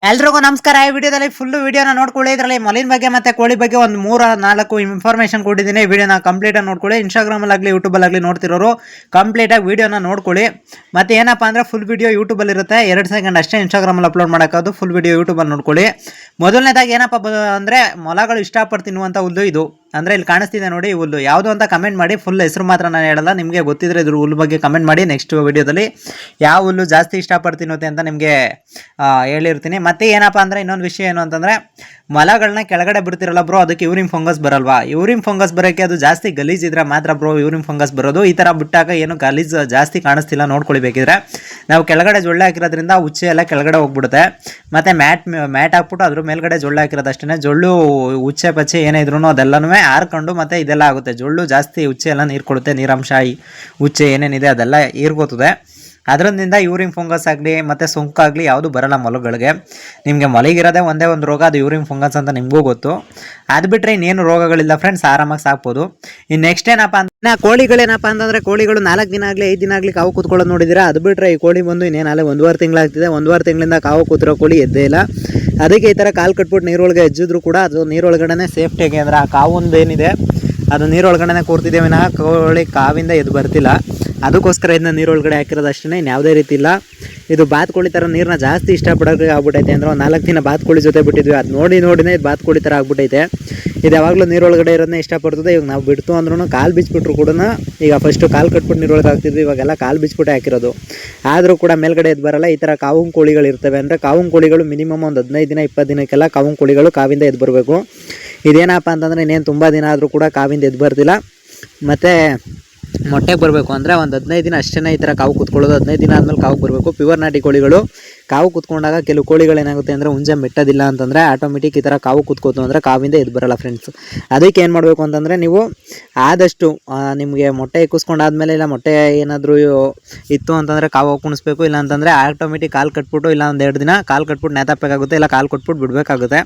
ಎಲ್ರಿಗೂ ನಮಸ್ಕಾರ. ಈ ವಿಡಿಯೋದಲ್ಲಿ ಫುಲ್ ವಿಡಿಯೋನ ನೋಡ್ಕೊಳ್ಳಿ. ಇದರಲ್ಲಿ ಮೊಲಿನ ಬಗ್ಗೆ ಮತ್ತೆ ಕೋಳಿ ಬಗ್ಗೆ ಒಂದು 3-4 ಇನ್ಫಾರ್ಮೇಷನ್ ಕೊಟ್ಟಿದ್ದೀನಿ. ವಿಡಿಯೋನ ಕಂಪ್ಲೀಟ್ ಆಗಿ ನೋಡ್ಕೊಳ್ಳಿ. ಇನ್ಸ್ಟಾಗ್ರಾಮಲ್ಲಿ ಆಗಲಿ ಯೂಟ್ಯೂಬಲ್ಲಿ ಆಗಲಿ ನೋಡ್ತಿರೋರು ಕಂಪ್ಲೀಟ್ ಆಗಿ ವಿಡಿಯೋನ ನೋಡ್ಕೊಳ್ಳಿ. ಮತ್ತೆ ಏನಪ್ಪ ಅಂದ್ರೆ ಫುಲ್ ವಿಡಿಯೋ ಯೂಟ್ಯೂಬಲ್ಲಿ ಇರುತ್ತೆ, 2 ಸೆಕೆಂಡ್ ಅಷ್ಟೇ ಇನ್ಸ್ಟಾಗ್ರಾಮಲ್ಲಿ ಅಪ್ಲೋಡ್ ಮಾಡೋಕ್ಕಾದ್ರು. ಫುಲ್ ವಿಡಿಯೋ ಯೂಟ್ಯೂಬಲ್ಲಿ ನೋಡ್ಕೊಳ್ಳಿ. ಮೊದಲನೇದಾಗಿ ಏನಪ್ಪ ಅಂದ್ರೆ ಮೊಲಗಳು ಇಷ್ಟಪಟ್ಟು ತಿನ್ನುವಂಥ ಹುಲ್ಲು ಇದು. ಅಂದರೆ ಇಲ್ಲಿ ಕಾಣಿಸ್ತಿದೆ ನೋಡಿ ಹುಲ್ಲು ಯಾವುದು ಅಂತ ಕಮೆಂಟ್ ಮಾಡಿ. ಫುಲ್ ಹೆಸರು ಮಾತ್ರ ನಾನು ಹೇಳಲ್ಲ, ನಿಮಗೆ ಗೊತ್ತಿದ್ರೆ ಇದ್ರ ಹುಲ್ಲು ಬಗ್ಗೆ ಕಮೆಂಟ್ ಮಾಡಿ. ನೆಕ್ಸ್ಟ್ ವಿಡಿಯೋದಲ್ಲಿ ಯಾವ ಹುಲ್ಲು ಜಾಸ್ತಿ ಇಷ್ಟಪಟ್ಟು ತಿನ್ನುತ್ತೆ ಅಂತ ನಿಮಗೆ ಹೇಳಿರ್ತೀನಿ. ಮತ್ತೆ ಏನಪ್ಪ ಅಂದರೆ ಇನ್ನೊಂದು ವಿಷಯ ಏನು ಅಂತಂದರೆ, ಮೊಲಗಳನ್ನ ಕೆಳಗಡೆ ಬಿಡ್ತಿರಲ್ಲ ಬ್ರೋ, ಅದಕ್ಕೆ ಯೂರಿನ್ ಫಂಗಸ್ ಬರಲ್ವಾ? ಯೂರಿನ್ ಫಂಗಸ್ ಬರೋಕ್ಕೆ ಅದು ಜಾಸ್ತಿ ಗಲೀಜಿದ್ರೆ ಮಾತ್ರ ಬ್ರೋ ಯೂರಿನ್ ಫಂಗಸ್ ಬರೋದು. ಈ ಥರ ಬಿಟ್ಟಾಗ ಏನು ಗಲೀಜು ಜಾಸ್ತಿ ಕಾಣಿಸ್ತಿಲ್ಲ, ನೋಡ್ಕೊಳ್ಬೇಕಿದ್ರೆ. ನಾವು ಕೆಳಗಡೆ ಜೊಳ್ಳೆ ಹಾಕಿರೋದ್ರಿಂದ ಉಚ್ಚೆ ಎಲ್ಲ ಕೆಳಗಡೆ ಹೋಗ್ಬಿಡುತ್ತೆ. ಮತ್ತು ಮ್ಯಾಟ್ ಹಾಕ್ಬಿಟ್ಟು ಅದ್ರ ಮೇಲ್ಗಡೆ ಜೊಳ್ಳೆ ಹಾಕಿರೋದು ಅಷ್ಟೇ. ಜೊಳ್ಳು ಉಚ್ಚೆ ಪಚ್ಚೆ ಏನೇ ಇದ್ರೂ ಅದೆಲ್ಲನೂ ಹಾರ್ಕೊಂಡು ಮತ್ತೆ ಇದೆಲ್ಲ ಆಗುತ್ತೆ. ಜೊಳ್ಳು ಜಾಸ್ತಿ ಉಚ್ಚೆ ಎಲ್ಲ ನೀರು ಕೊಡುತ್ತೆ, ನೀರಾಂಶ ಉಚ್ಚೆ ಏನೇನಿದೆ ಅದೆಲ್ಲ ಹೀರ್ಕೋತದೆ. ಅದರಿಂದ ಯೂರಿನ್ ಫಂಗಸ್ ಆಗಲಿ ಮತ್ತು ಸೋಂಕಾಗಲಿ ಯಾವುದು ಬರೋಲ್ಲ ಮೊಲಗಳಿಗೆ. ನಿಮಗೆ ಮೊಲಗಿರೋದೇ ಒಂದೇ ಒಂದು ರೋಗ, ಅದು ಯೂರಿನ್ ಫಂಗಸ್ ಅಂತ ನಿಮಗೂ ಗೊತ್ತು. ಅದು ಬಿಟ್ಟರೆ ಇನ್ನೇನು ರೋಗಗಳಿಲ್ಲ ಫ್ರೆಂಡ್ಸ್, ಆರಾಮಾಗಿ ಸಾಕ್ಬೋದು. ಇನ್ನು ನೆಕ್ಸ್ಟ್ ಏನಪ್ಪ ಅಂದ್ರೆ ಕೋಳಿಗಳೇನಪ್ಪ ಅಂತಂದರೆ, ಕೋಳಿಗಳು 4 ದಿನ ಆಗಲಿ 5 ದಿನ ಆಗಲಿ ಕಾವು ಕೂತ್ಕೊಳ್ಳೋದು ನೋಡಿದ್ದೀರಾ? ಅದು ಬಿಟ್ಟರೆ ಈ ಕೋಳಿ ಬಂದು ಇನ್ನೇನಾಗಲೇ 1.5 ತಿಂಗಳಾಗ್ತಿದೆ. 1.5 ತಿಂಗಳಿಂದ ಕಾವು ಕೂತಿರೋ ಕೋಳಿ ಎದ್ದೇ ಇಲ್ಲ. ಅದಕ್ಕೆ ಈ ಥರ ಕಾಲು ಕಟ್ಬಿಟ್ಟು ನೀರೊಳಗೆ ಎಜ್ಜಿದ್ರು ಕೂಡ ಅದು ನೀರೊಳಗಡೆ ಸೇಫ್ಟಿಗೆ, ಅಂದರೆ ಆ ಕಾವೊಂದು ಏನಿದೆ ಅದು ನೀರೊಳಗಡೆ ಕೂರ್ತಿದೆ ವಿನಃ ಕೋಳಿ ಕಾವಿಂದ ಎದ್ದು ಬರ್ತಿಲ್ಲ. ಅದಕ್ಕೋಸ್ಕರ ಇದನ್ನ ನೀರೊಳಗಡೆ ಹಾಕಿರೋದು ಅಷ್ಟೇ, ಇನ್ಯಾವುದೇ ರೀತಿ ಇಲ್ಲ. ಇದು ಬಾತುಕೋಳಿ ಥರ ನೀರನ್ನ ಜಾಸ್ತಿ ಇಷ್ಟಪಡೋಕೆ ಆಗ್ಬಿಟ್ಟೈತೆ. ಅಂದರೆ ಒಂದು 4 ದಿನ ಬಾತುಕೋಳಿ ಜೊತೆ ಬಿಟ್ಟಿದ್ವಿ, ಅದು ನೋಡಿನೇ ಇದು ಬಾತುಕೋಳಿ ಥರ ಆಗ್ಬಿಟ್ಟೈತೆ. ಇದು ಯಾವಾಗಲೂ ನೀರೊಳಗಡೆ ಇರೋದನ್ನ ಇಷ್ಟಪಡ್ತದೆ. ಇವಾಗ ನಾವು ಬಿಡ್ತು ಅಂದ್ರೂ ಕಾಲು ಬಿಚ್ಚಿಬಿಟ್ರು ಕೂಡ, ಈಗ ಫಸ್ಟು ಕಾಲು ಕಟ್ಬಿಟ್ಟು ನೀರೊಳಗೆ ಹಾಕ್ತಿದ್ವಿ, ಇವಾಗೆಲ್ಲ ಕಾಲು ಬಿಚ್ಚಿಬಿಟ್ಟೆ ಹಾಕಿರೋದು. ಆದರೂ ಕೂಡ ಮೇಲ್ಗಡೆ ಎದ್ದು ಬರಲ್ಲ. ಈ ಥರ ಕಾವು ಕೋಳಿಗಳು ಇರ್ತವೆ. ಅಂದರೆ ಕಾವು ಕೋಳಿಗಳು ಮಿನಿಮಮ್ ಒಂದು 15 ದಿನ 20 ದಿನಕ್ಕೆಲ್ಲ ಕಾವು ಕೋಳಿಗಳು ಕಾವಿಂದ ಎದ್ದು ಬರಬೇಕು. ಇದೇನಪ್ಪ ಅಂತಂದರೆ ಇನ್ನೇನು ತುಂಬ ದಿನ ಆದರೂ ಕೂಡ ಕಾವಿಂದ ಎದ್ದು ಬರ್ತಿಲ್ಲ. ಮತ್ತು ಮೊಟ್ಟೆಗೆ ಬರಬೇಕು ಅಂದರೆ ಒಂದು 15 ದಿನ ಅಷ್ಟೇ ಈ ಥರ ಕಾವು ಕೂತ್ಕೊಳ್ಳೋದು. 15 ದಿನ ಆದಮೇಲೆ ಕಾವು ಬರಬೇಕು. ಪ್ಯೂರ್ ನಾಟಿ ಕೋಳಿಗಳು ಕಾವು ಕೂತ್ಕೊಂಡಾಗ ಕೆಲವು ಕೋಳಿಗಳು ಏನಾಗುತ್ತೆ ಅಂದರೆ ಹುಂಜ ಮೆಟ್ಟೋದಿಲ್ಲ ಅಂತಂದರೆ ಆಟೋಮೆಟಿಕ್ ಈ ಥರ ಕಾವು ಕೂತ್ಕೋತು ಅಂದರೆ ಕಾವಿಂದ ಎದ್ದು ಬರಲ್ಲ ಫ್ರೆಂಡ್ಸ್. ಅದಕ್ಕೆ ಏನು ಮಾಡಬೇಕು ಅಂತಂದರೆ, ನೀವು ಆದಷ್ಟು ನಿಮಗೆ ಮೊಟ್ಟೆ ಇಕ್ಕಿಸ್ಕೊಂಡಾದ್ಮೇಲೆ ಇಲ್ಲ ಮೊಟ್ಟೆ ಏನಾದರೂ ಇತ್ತು ಅಂತಂದರೆ ಕಾವು ಕುಣಿಸ್ಬೇಕು. ಇಲ್ಲ ಅಂತಂದರೆ ಆಟೋಮೆಟಿಕ್ ಕಾಲು ಕಟ್ಬಿಟ್ಟು ಇಲ್ಲ 1-2 ದಿನ ಕಾಲು ಕಟ್ಬಿಟ್ಟು ನೇತಾಕಬೇಕಾಗುತ್ತೆ, ಇಲ್ಲ ಕಾಲು ಕಟ್ಬಿಟ್ಟು ಬಿಡಬೇಕಾಗುತ್ತೆ.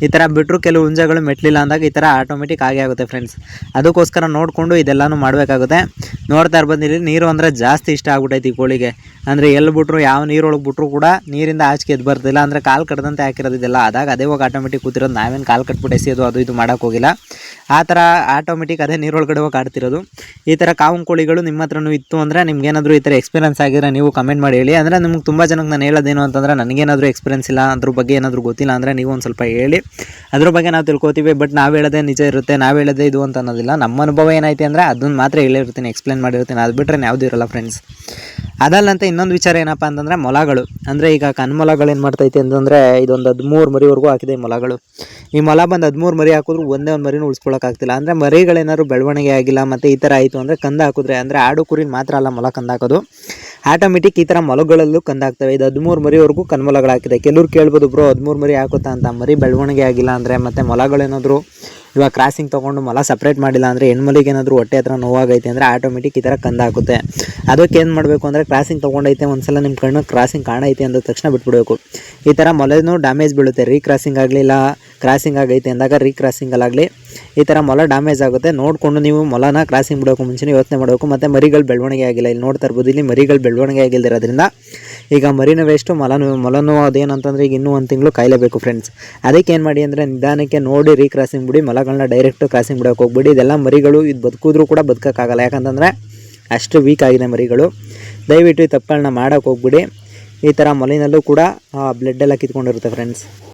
ಈ ಥರ ಬಿಟ್ಟರು ಕೆಲವು ಹುಂಜಗಳು ಮೆಟ್ಟಲಿಲ್ಲ ಅಂದಾಗ ಈ ಥರ ಆಟೋಮೆಟಿಕ್ ಆಗೇ ಆಗುತ್ತೆ ಫ್ರೆಂಡ್ಸ್. ಅದಕ್ಕೋಸ್ಕರ ನೋಡಿಕೊಂಡು ಇದೆಲ್ಲನೂ ಮಾಡಬೇಕಾಗುತ್ತೆ. ನೋಡ್ತಾ ಇರ್ಬಂದಿರಿ, ನೀರು ಅಂದರೆ ಜಾಸ್ತಿ ಇಷ್ಟ ಆಗ್ಬಿಟ್ಟೈತಿ ಈ ಕೋಳಿಗೆ. ಅಂದರೆ ಎಲ್ಲಿ ಬಿಟ್ರು, ಯಾವ ನೀರೊಳಗೆ ಬಿಟ್ರು ಕೂಡ ನೀರಿಂದ ಆಚೆಗೆ ಎದ್ದು ಬರ್ತಿಲ್ಲ. ಅಂದರೆ ಕಾಲು ಕಟ್ಟದಂತೆ ಹಾಕಿರೋದು ಇದೆಲ್ಲ. ಆದಾಗ ಅದೇ ಹೋಗಿ ಆಟೋಮೆಟಿಕ್ ಕೂತಿರೋದು, ನಾವೇನು ಕಾಲು ಕಟ್ಬಿಟ್ಟು ಎಸೆಯೋದು ಅದು ಇದು ಮಾಡೋಕೆ ಹೋಗಿಲ್ಲ. ಆ ಥರ ಆಟೋಮೆಟಿಕ್ ಅದೇ ನೀರೊಳಗಡೆ ಹೋಗಿ ಆಡ್ತಿರೋದು. ಈ ಥರ ಕಾವು ಕೋಳಿಗಳು ನಿಮ್ಮ ಹತ್ರನೂ ಇತ್ತು ಅಂದರೆ, ನಿಮ್ಗೇನಾದರೂ ಈ ಥರ ಎಕ್ಸ್ಪೀರಿಯನ್ಸ್ ಆಗಿದ್ರೆ ನೀವು ಕಮೆಂಟ್ ಮಾಡಿ ಹೇಳಿ. ಅಂದರೆ ನಿಮ್ಗೆ ತುಂಬ ಜನಕ್ಕೆ ನಾನು ಹೇಳೋದೇನು ಅಂತಂದರೆ, ನನಗೇನಾದರೂ ಎಕ್ಸ್ಪೀರಿಯನ್ಸ್ ಇಲ್ಲ, ಅದ್ರ ಬಗ್ಗೆ ಏನಾದರೂ ಗೊತ್ತಿಲ್ಲ ಅಂದರೆ ನೀವು ಒಂದು ಸ್ವಲ್ಪ ಹೇಳಿ, ಅದ್ರ ಬಗ್ಗೆ ನಾವು ತಿಳ್ಕೊತೀವಿ. ಬಟ್ ನಾವು ಹೇಳೋದೇ ನಿಜ ಇರುತ್ತೆ, ನಾವು ಹೇಳೋದೇ ಇದು ಅಂತ ಅನ್ನೋದಿಲ್ಲ. ನಮ್ಮ ಅನುಭವ ಏನೈತೆ ಅಂದರೆ ಅದನ್ನು ಮಾತ್ರ ಹೇಳಿರ್ತೀನಿ, ಎಕ್ಸ್ಪ್ಲೇನ್ ಮಾಡಿರ್ತೀನಿ. ಅದು ಬಿಟ್ಟರೆ ಯಾವುದೂ ಇರಲ್ಲ ಫ್ರೆಂಡ್ಸ್. ಅದಲ್ಲಂತೆ ಇನ್ನೊಂದು ವಿಚಾರ ಏನಪ್ಪ ಅಂತಂದರೆ ಮೊಲಗಳು. ಅಂದರೆ ಈಗ ಕಣ್ಮೊಲಗಳು ಏನು ಮಾಡ್ತೈತೆ ಅಂತಂದರೆ, ಇದೊಂದು 13 ಮರಿವರೆಗೂ ಹಾಕಿದೆ ಈ ಮೊಲಗಳು. ಈ ಮೊಲ ಬಂದು 13 ಮರಿ ಹಾಕಿದ್ರು ಒಂದೇ ಒಂದು ಮರಿನೂ ಉಳಿಸ್ಕೊಳ್ಳೋಕ್ಕಾಗ್ತಿಲ್ಲ. ಅಂದರೆ ಮರಿಗಳೇನಾದ್ರು ಬೆಳವಣಿಗೆ ಆಗಿಲ್ಲ ಮತ್ತು ಈ ಥರ ಆಯಿತು ಅಂದರೆ ಕಂದು ಹಾಕಿದ್ರೆ, ಅಂದರೆ ಆಡು ಕುರಿನ ಮಾತ್ರ ಅಲ್ಲ ಮೊಲ ಕಂದು ಹಾಕೋದು, ಆಟೋಮೆಟಿಕ್ ಈ ಥರ ಮೊಲಗಳಲ್ಲೂ ಕಂದಾಗ್ತವೆ. ಇದು 13 ಮರಿವರೆಗೂ ಕಣ್ಮೊಲಗಳು ಹಾಕಿದೆ. ಕೆಲವ್ರು ಕೇಳ್ಬೋದು, ಬ್ರೋ 13 ಮರಿ ಹಾಕುತ್ತಾ ಅಂತ. ಮರಿ ಬೆಳವಣಿಗೆ ಆಗಿಲ್ಲ ಅಂದರೆ, ಮತ್ತು ಮೊಲಗಳೇನಾದರೂ ಇವಾಗ ಕ್ರಾಸಿಂಗ್ ತೊಗೊಂಡು ಮೊಲ ಸಪ್ರೇಟ್ ಮಾಡಿಲ್ಲ ಅಂದರೆ, ಹೆಣ್ಮಲಿಗೆ ಏನಾದರೂ ಹೊಟ್ಟೆ ಹತ್ರ ನೋವಾಗೈತೆ ಅಂದರೆ ಆಟೋಮೆಟಿಕ್ ಈ ಥರ ಕಂದು ಹಾಕುತ್ತೆ. ಅದಕ್ಕೆ ಏನು ಮಾಡಬೇಕು ಅಂದರೆ, ಕ್ರಾಸಿಂಗ್ ತೊಗೊಂಡೈತೆ ಒಂದ್ಸಲ ನಿಮ್ಮ ಕಣ್ಣು ಕ್ರಾಸಿಂಗ್ ಕಾಣೈತೆ ಅಂದ ತಕ್ಷಣ ಬಿಟ್ಬಿಡಬೇಕು. ಈ ಥರ ಮೊಲನೂ ಡ್ಯಾಮೇಜ್ ಬೀಳುತ್ತೆ. ರೀಕ್ರಾಸಿಂಗ್ ಆಗಲಿಲ್ಲ, ಕ್ರಾಸಿಂಗ್ ಆಗೈತೆ ಅಂದಾಗ ರೀಕ್ರಾಸಿಂಗಲ್ಲಾಗಲಿ ಈ ಥರ ಮೊಲ ಡ್ಯಾಮೇಜ್ ಆಗುತ್ತೆ. ನೋಡಿಕೊಂಡು ನೀವು ಮೊಲನ ಕ್ರಾಸಿಂಗ್ ಬಿಡೋಕೆ ಮುಂಚೆ ಯೋಚನೆ ಮಾಡಬೇಕು. ಮತ್ತು ಮರಿಗಳು ಬೆಳವಣಿಗೆ ಆಗಿಲ್ಲ, ಇಲ್ಲಿ ನೋಡ್ತಾ ಇರ್ಬೋದು, ಇಲ್ಲಿ ಮರಿಗಳು ಬೆಳವಣಿಗೆ ಆಗಿಲ್ದಿರೋದ್ರಿಂದ ಈಗ ಮರಿನೂ ವೇಸ್ಟು, ಮೊಲನೂ ಅದೇನಂತಂದರೆ ಈಗ ಇನ್ನೂ 1 ತಿಂಗಳು ಕಾಯಲೇಬೇಕು ಫ್ರೆಂಡ್ಸ್. ಅದಕ್ಕೆ ಏನು ಮಾಡಿ ಅಂದರೆ, ನಿಧಾನಕ್ಕೆ ನೋಡಿ ರೀಕ್ರಾಸಿಂಗ್ ಬಿಡಿ. ಮೊಲಗಳನ್ನ ಡೈರೆಕ್ಟು ಕ್ರಾಸಿಂಗ್ ಬಿಡೋಕೆ ಹೋಗ್ಬಿಡಿ. ಇದೆಲ್ಲ ಮರಿಗಳು ಇದು ಬದುಕಿದ್ರೂ ಕೂಡ ಬದುಕೋಕ್ಕಾಗಲ್ಲ, ಯಾಕಂತಂದರೆ ಅಷ್ಟು ವೀಕ್ ಆಗಿದೆ ಮರಿಗಳು. ದಯವಿಟ್ಟು ಈ ತಪ್ಪುಗಳನ್ನ ಮಾಡೋಕೆ ಹೋಗ್ಬಿಡಿ. ಈ ಥರ ಮೊಲಿನಲ್ಲೂ ಕೂಡ ಬ್ಲಡ್ ಎಲ್ಲ ಕಿತ್ಕೊಂಡಿರುತ್ತೆ ಫ್ರೆಂಡ್ಸ್.